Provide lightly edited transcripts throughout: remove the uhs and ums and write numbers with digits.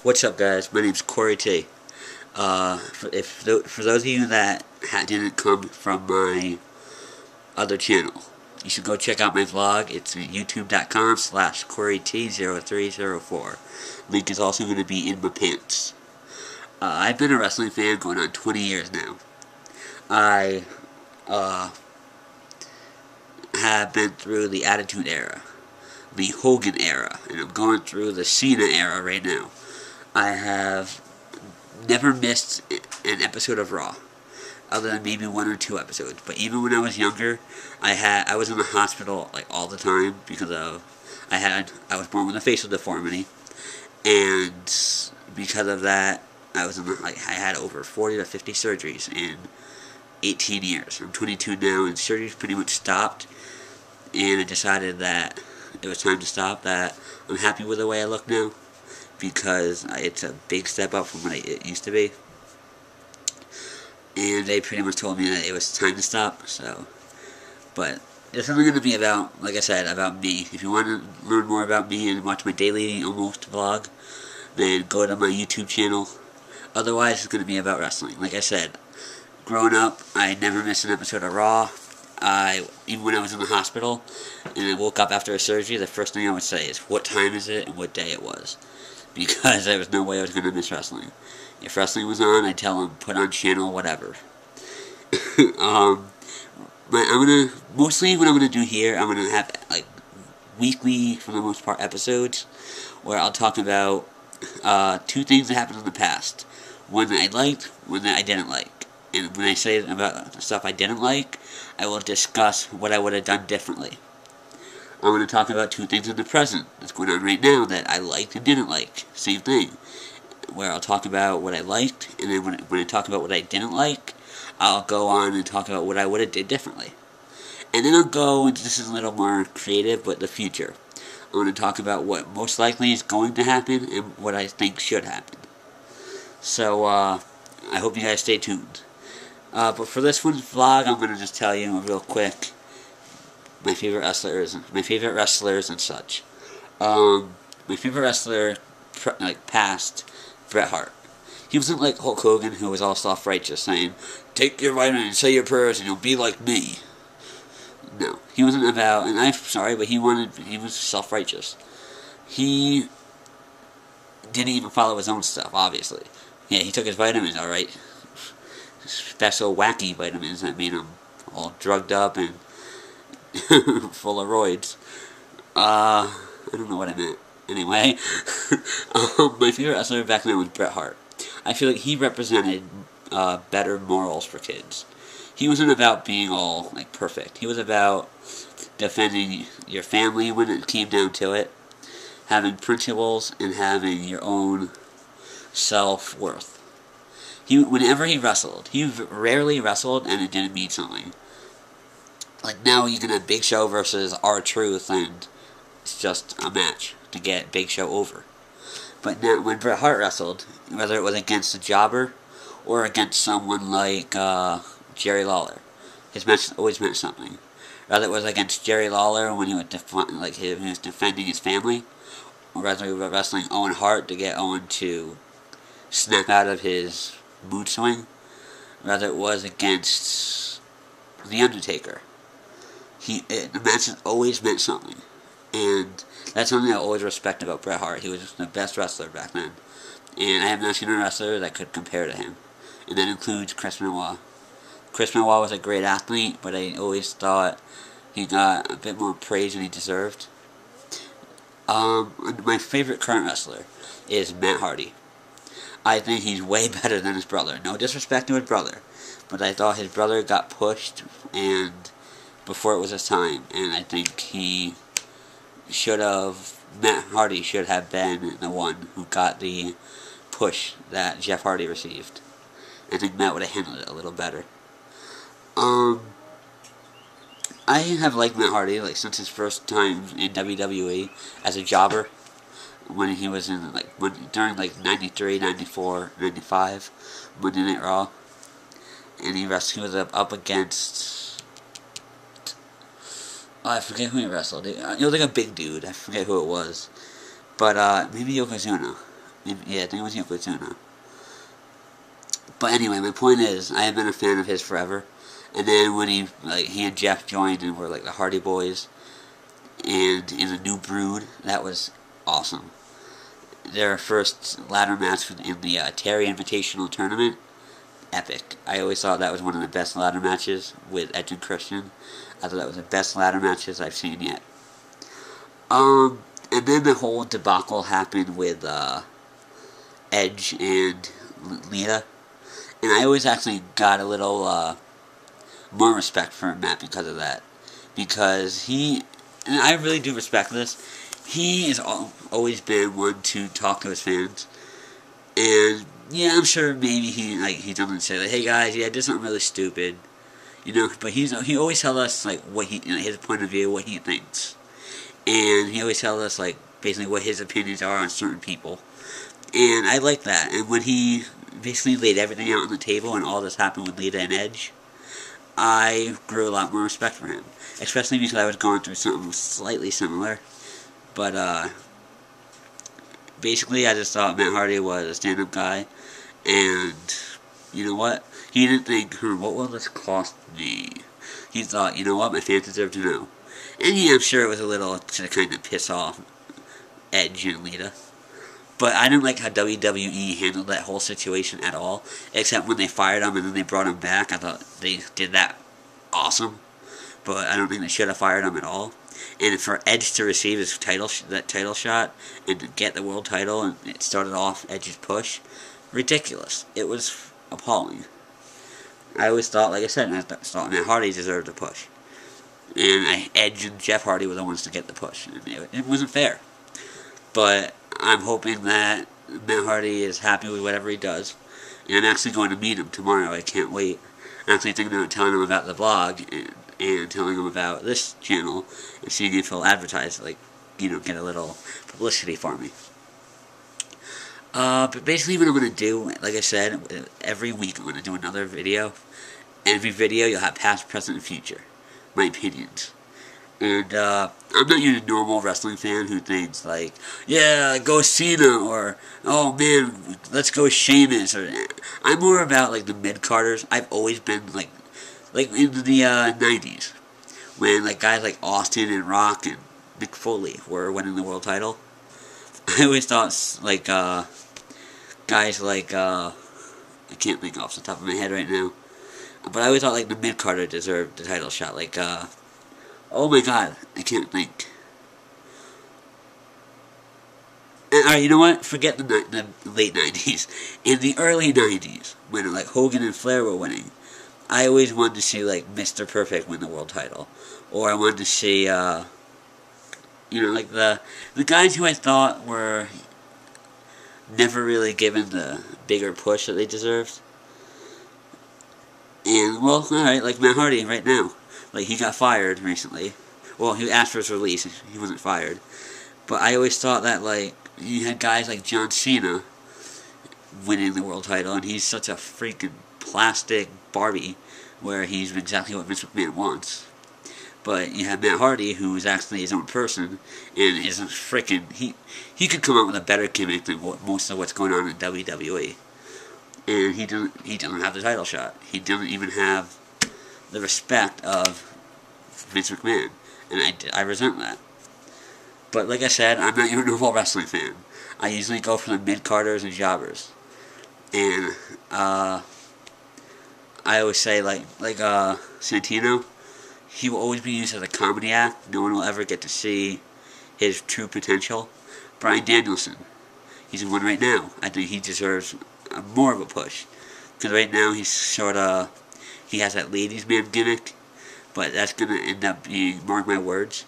What's up, guys? My name's Corey T. For those of you that didn't come from my other channel, you should go check out my vlog. It's youtube.com/CoreyT0304. Link is also going to be in my pants. I've been a wrestling fan going on 20 years now. I have been through the Attitude Era, the Hogan era, and I'm going through the Cena era right now. I have never missed an episode of Raw, other than maybe 1 or 2 episodes. But even when I was younger, I was in the hospital like all the time because I was born with a facial deformity, and because of that, I had over 40 to 50 surgeries in 18 years. I'm 22 now, and surgeries pretty much stopped. And I decided that it was time to stop. That I'm happy with the way I look now, because it's a big step up from what it used to be. And they pretty much told me that it was time to stop, so. But it's only going to be about, like I said, about me. If you want to learn more about me and watch my daily almost vlog, then go to my YouTube channel. Otherwise, it's going to be about wrestling. Like I said, growing up, I never missed an episode of Raw. Even when I was in the hospital, and I woke up after a surgery, the first thing I would say is, what time is it and what day it was? Because there was no way I was going to miss wrestling. If wrestling was on, I'd tell them, put on channel, whatever. Mostly what I'm going to do here, I'm going to have, like, weekly, for the most part, episodes, where I'll talk about 2 things that happened in the past. One that I liked, one that I didn't like. And when I say about stuff I didn't like, I will discuss what I would have done differently. I'm going to talk about 2 things in the present that's going on right now that I liked and didn't like. Same thing. Where I'll talk about what I liked, and then when I talk about what I didn't like, I'll go on and talk about what I would have did differently. And then I'll go, and this is a little more creative, but the future. I'm going to talk about what most likely is going to happen and what I think should happen. So, I hope you guys stay tuned. But for this one's vlog, I'm going to just tell you real quick my favorite wrestlers and such. My favorite wrestler, past, Bret Hart. He wasn't like Hulk Hogan, who was all self-righteous, saying, take your vitamin and say your prayers and you'll be like me. No, he wasn't about, and I'm sorry, but he was self-righteous. He didn't even follow his own stuff, obviously. Yeah, he took his vitamins, alright. Special wacky vitamins that made him all drugged up and full of roids. I don't know what I meant. Anyway, my favorite wrestler back then was Bret Hart. I feel like he represented better morals for kids. He wasn't about being all like perfect. He was about defending your family when it came down to it, having principles, and having your own self-worth. Whenever he wrestled, he rarely wrestled and it didn't mean something. Like now you can have Big Show versus R-Truth, and it's just a match to get Big Show over. But now when Bret Hart wrestled, whether it was against a jobber or against someone like Jerry Lawler, his match always meant something. Whether it was against Jerry Lawler when he was defending his family, or whether he was wrestling Owen Hart to get Owen to snap out of his mood swing, rather it was against The Undertaker. The matches always meant something, and that's something I always respect about Bret Hart. He was the best wrestler back then, and I have not seen a wrestler that could compare to him, and that includes Chris Benoit. Chris Benoit was a great athlete, but I always thought he got a bit more praise than he deserved. My favorite current wrestler is Matt Hardy. I think he's way better than his brother. No disrespect to his brother, but I thought his brother got pushed and before it was his time, and I think Matt Hardy should have been the one who got the push that Jeff Hardy received. I think Matt would have handled it a little better. I have liked Matt Hardy since his first time in WWE as a jobber. When he was in during 93, 94, 95, Monday Night Raw, and he was up against, I forget who he wrestled. He was like a big dude. I forget who it was, but maybe Yokozuna. Yeah, I think it was Yokozuna. But anyway, my point is, I have been a fan of his forever. And then when he and Jeff joined and were like the Hardy Boys, and in a new brood, that was awesome. Their first ladder match in the Terry Invitational Tournament, epic. I always thought that was one of the best ladder matches with Edge and Christian. I thought that was the best ladder matches I've seen yet. And then the whole debacle happened with Edge and Lita. And I always actually got a little more respect for Matt because of that. Because and I really do respect this, he has always been one to talk to his fans. And yeah, I'm sure maybe he doesn't say like, hey guys, yeah, I did something really stupid. But he always tells us like what his point of view, what he thinks. And he always tells us like basically what his opinions are on certain people. And I like that. And when he basically laid everything out on the table and all this happened with Lita and Edge, I grew a lot more respect for him. Especially because I was going through something slightly similar. But basically I just thought Matt Hardy was a stand-up guy. And you know what? He didn't think, what will this cost me? He thought, you know what, my fans deserve to know. And yeah, I'm sure it was a little to kind of piss off Edge and Lita. But I didn't like how WWE handled that whole situation at all. Except when they fired him and then they brought him back. I thought they did that awesome. But I don't think they should have fired him at all. And for Edge to receive his title shot and to get the world title, and it started off Edge's push, ridiculous. It was appalling. I always thought, like I said, I thought Matt Hardy deserved a push. And Edge and Jeff Hardy were the ones to get the push. And it wasn't fair. But I'm hoping that Matt Hardy is happy with whatever he does. And I'm actually going to meet him tomorrow. I can't wait. I'm actually thinking about telling him about the vlog and telling him about this channel and seeing if he'll advertise, like, get a little publicity for me. But basically what I'm going to do, like I said, every week I'm going to do another video. Every video you'll have past, present, and future. My opinions. And I'm not your normal wrestling fan who thinks like, yeah, go Cena, or oh man, let's go Sheamus. Or I'm more about like the mid-carders. I've always been like in the 90s when like guys like Austin and Rock and Mick Foley were winning the world title. I always thought like guys like I can't think off the top of my head right now. But I always thought like the mid-carder deserved the title shot. Like, oh my god, I can't think. Alright, you know what? Forget the late 90s. In the early 90s, when like Hogan and Flair were winning, I always wanted to see like Mr. Perfect win the world title. Or I wanted to see, like the guys who I thought were never really given the bigger push that they deserved. And, well, alright, like Matt Hardy right now. Like, he got fired recently. Well, he asked for his release. He wasn't fired. But I always thought that, like, you had guys like John Cena winning the world title, and he's such a freaking plastic Barbie, where he's exactly what Vince McMahon wants. But you have Matt Hardy, who is actually his own person, and is a freaking... He could come up with a better gimmick than most of what's going on in WWE. And he doesn't have the title shot. He doesn't even have the respect of Vince McMahon. And I resent that. But like I said, I'm not your normal wrestling fan. I usually go for the mid-carders and jobbers. And I always say like Santino, he will always be used as a comedy act. No one will ever get to see his true potential. Bryan Danielson, he's in one right now. I think he deserves more of a push, because right now he's he has that ladies man gimmick, but that's going to end up being, mark my words,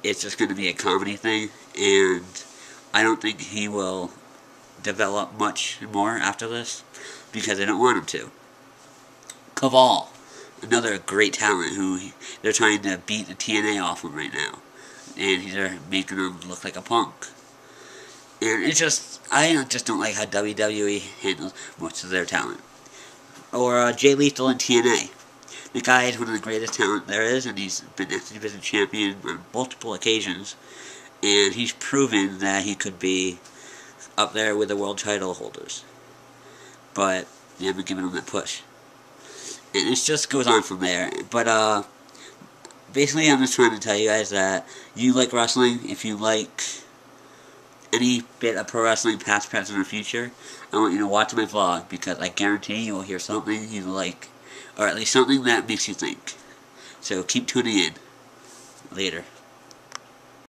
it's just going to be a comedy thing, and I don't think he will develop much more after this, because I don't want him to. Caval, another great talent who they're trying to beat the TNA off him right now, and they're making him look like a punk. And it's just, I just don't like how WWE handles most of their talent. Or Jay Lethal in TNA. The guy is one of the greatest talent there is, and he's been X Division champion on multiple occasions. And he's proven that he could be up there with the world title holders. But they haven't given them that push. And it just goes on from there. But, basically I'm just trying to tell you guys that you like wrestling. If you like any bit of pro wrestling, past, present, or future, I want you to watch my vlog, because I guarantee you will hear something you like, or at least something that makes you think. So keep tuning in. Later.